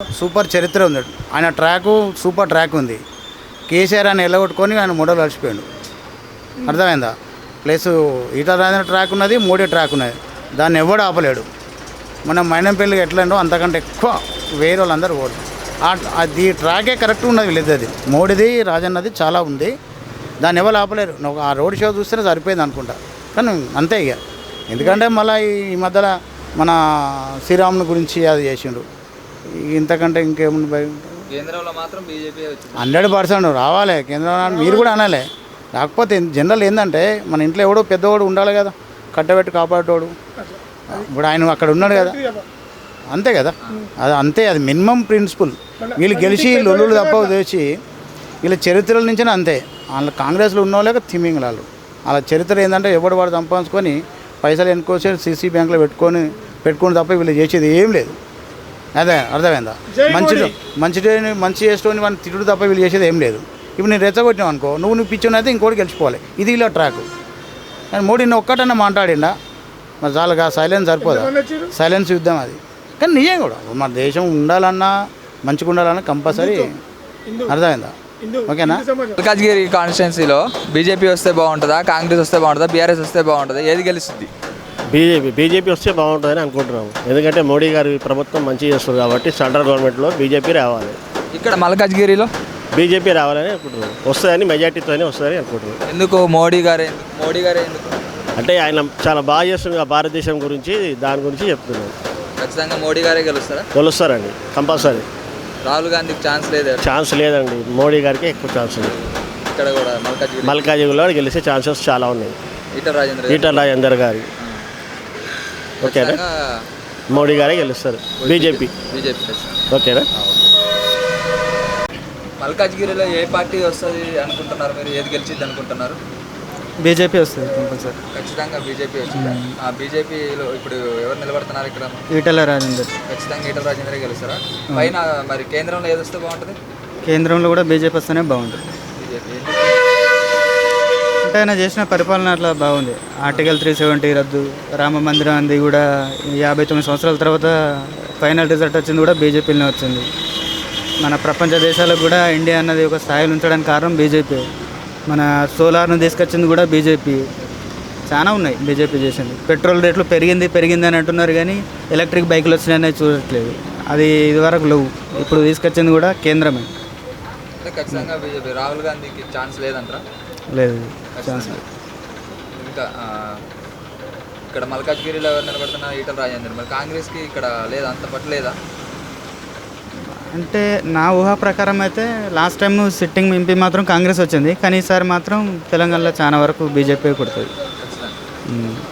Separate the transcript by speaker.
Speaker 1: Super చరిత్ర ఉంది. ఆయన ట్రాకు సూపర్ ట్రాక్ ఉంది. కేసీఆర్ అని ఎల్లగొట్టుకొని ఆయన మొడలు కలిసిపోయాడు. అర్థమైందా? ప్లస్ ఈటల రాజేంద్ర ట్రాక్ ఉన్నది, మోడీ ట్రాక్ ఉన్నది. దాన్ని ఎవడు ఆపలేడు. మనం మైనంపల్లికి ఎట్లండో అంతకంటే ఎక్కువ వేరే వాళ్ళందరూ ఓడు. అది ట్రాకే కరెక్ట్ ఉన్నది లేదు. అది మోడీది రాజన్నది చాలా ఉంది. దాన్ని ఎవరు ఆపలేరు. నువ్వు ఆ రోడ్ షో చూస్తేనే సరిపోయింది అనుకుంటా. కానీ అంతే ఇక. ఎందుకంటే మళ్ళీ ఈ మధ్యలో మన శ్రీరాముని గురించి అది చేసిండు. ఇంతకంటే ఇంకేముంది భయం?
Speaker 2: కేంద్రంలో మాత్రం బీజేపీ
Speaker 1: 100% రావాలి కేంద్రంలో. మీరు కూడా అనాలి. కాకపోతే జనరల్ ఏంటంటే మన ఇంట్లో ఎవడో పెద్దవాడు ఉండాలి కదా, కట్టబెట్టి కాపాడేవాడు. ఇప్పుడు ఆయన అక్కడ ఉన్నాడు కదా, అంతే కదా. అది అంతే, అది మినిమం ప్రిన్సిపల్. వీళ్ళు గెలిచి లొల్లులు తప్ప తెచ్చి వీళ్ళ చరిత్రల నుంచే అంతే. వాళ్ళ కాంగ్రెస్లో ఉన్న వాళ్ళే థిమ్మింగ్ వాళ్ళు. వాళ్ళ చరిత్ర ఏంటంటే ఎవడు వాడు సంపాదించుకొని పైసలు ఎన్నుకోసి సీసీ బ్యాంకులో పెట్టుకొని తప్ప వీళ్ళు చేసేది ఏం లేదు. అదే అర్థమైందా? మంచి చేసేటోని వాడిని తిట్టుడు తప్ప వీళ్ళు చేసేది ఏం లేదు. ఇప్పుడు నేను రెచ్చగొట్టినావు అనుకో, నువ్వు పిచ్చోనైతే ఇంకోటి గెలిచిపోవాలి. ఇది ఇలా ట్రాక్. కానీ మోడీని ఒక్కటన్నా మాట్లాడిండా మరి చాలుగా. సైలెన్స్ సరిపోదా? సైలెన్స్ యుద్ధం అది. కానీ నిజం కూడా మన దేశం ఉండాలన్నా మంచిగా ఉండాలన్నా కంపల్సరీ. అర్థమైందా? ఓకేనా?
Speaker 2: మల్కాజ్గిరి కాన్స్టిట్యున్సీలో బీజేపీ వస్తే బాగుంటుందా, కాంగ్రెస్ వస్తే బాగుంటుందా, బీఆర్ఎస్ వస్తే బాగుంటుందా? ఏది గెలుస్తుంది?
Speaker 3: బీజేపీ వస్తే బాగుంటుందని అనుకుంటున్నాము. ఎందుకంటే మోడీ గారి ప్రభుత్వం మంచిగా చేస్తుంది కాబట్టి సెంట్రల్ గవర్నమెంట్లో బీజేపీ రావాలి.
Speaker 2: ఇక్కడ మల్కాజ్గిరిలో
Speaker 3: బీజేపీ రావాలని అనుకుంటున్నాం. వస్తుందని మెజార్టీతోనే వస్తుందని అనుకుంటున్నాం.
Speaker 2: ఎందుకు మోడీ గారే ఎందుకు?
Speaker 3: అంటే ఆయన చాలా బాగా చేస్తుంది భారతదేశం గురించి, దాని గురించి చెప్తున్నాం.
Speaker 2: ఖచ్చితంగా మోడీ గారే
Speaker 3: గెలుస్తారండి కంపల్సరీ.
Speaker 2: రాహుల్ గాంధీకి ఛాన్స్
Speaker 3: లేదండి. మోడీ గారికి ఎక్కువ ఛాన్స్ ఉంది.
Speaker 2: ఇక్కడ కూడా
Speaker 3: మల్కాజ్గిరిలో గెలిచే ఛాన్సెస్ చాలా ఉన్నాయి. ఈటల రాజేందర్ గారి ఓకేనా? మోడీ గారే గెలుస్తారు. బీజేపీ ఓకేనా?
Speaker 2: మల్కాజ్గిరిలో ఏ పార్టీ వస్తుంది అనుకుంటున్నారు మీరు? ఏది గెలిచిద్ది అనుకుంటున్నారు?
Speaker 4: బీజేపీ వస్తుంది కంపల్సరీ.
Speaker 2: ఖచ్చితంగా బీజేపీ వచ్చింది. బీజేపీలో ఇప్పుడు ఎవరు నిలబడుతున్నారు ఇక్కడ?
Speaker 4: ఈటల రాజేందర్.
Speaker 2: ఖచ్చితంగా ఈటల రాజేందరే గెలుస్తారా? పైన మరి కేంద్రంలో ఏది వస్తే బాగుంటుంది?
Speaker 4: కేంద్రంలో కూడా బీజేపీ వస్తేనే బాగుంటుంది.
Speaker 2: బీజేపీ
Speaker 4: అంటే ఆయన చేసిన పరిపాలన అట్లా బాగుంది. ఆర్టికల్ 370 రద్దు, రామ మందిరం అంది కూడా 59 సంవత్సరాల తర్వాత ఫైనల్ రిజల్ట్ వచ్చింది కూడా బీజేపీలోనే వచ్చింది. మన ప్రపంచ దేశాలకు కూడా ఇండియా అన్నది ఒక స్థాయిలో ఉంచడానికి కారణం బీజేపీ. మన సోలార్ను తీసుకొచ్చింది కూడా బీజేపీ. చాలా ఉన్నాయి బీజేపీ చేసింది. పెట్రోల్ రేట్లు పెరిగింది అని అంటున్నారు కానీ ఎలక్ట్రిక్ బైకులు వచ్చినాయని చూడట్లేదు. అది ఇదివరకు లేవు. ఇప్పుడు తీసుకొచ్చింది కూడా కేంద్రమే.
Speaker 2: ఖచ్చితంగా బీజేపీ. రాహుల్ గాంధీకి ఛాన్స్ లేదంటారా?
Speaker 4: లేదు, ఛాన్స్ లేదు.
Speaker 2: ఇంకా ఇక్కడ మల్కాజ్గిరిలో ఎవరు నిలబడుతున్నారు? ఈటల రాజేందర్. మరి కాంగ్రెస్కి ఇక్కడ లేదా, అంత పట్టలేదా?
Speaker 4: అంటే నా ఊహా ప్రకారం అయితే లాస్ట్ టైం సిట్టింగ్ ఎంపీ మాత్రం కాంగ్రెస్ వచ్చింది, కానీ ఈసారి మాత్రం తెలంగాణలో చాలా వరకు బీజేపీ కొడుతుంది.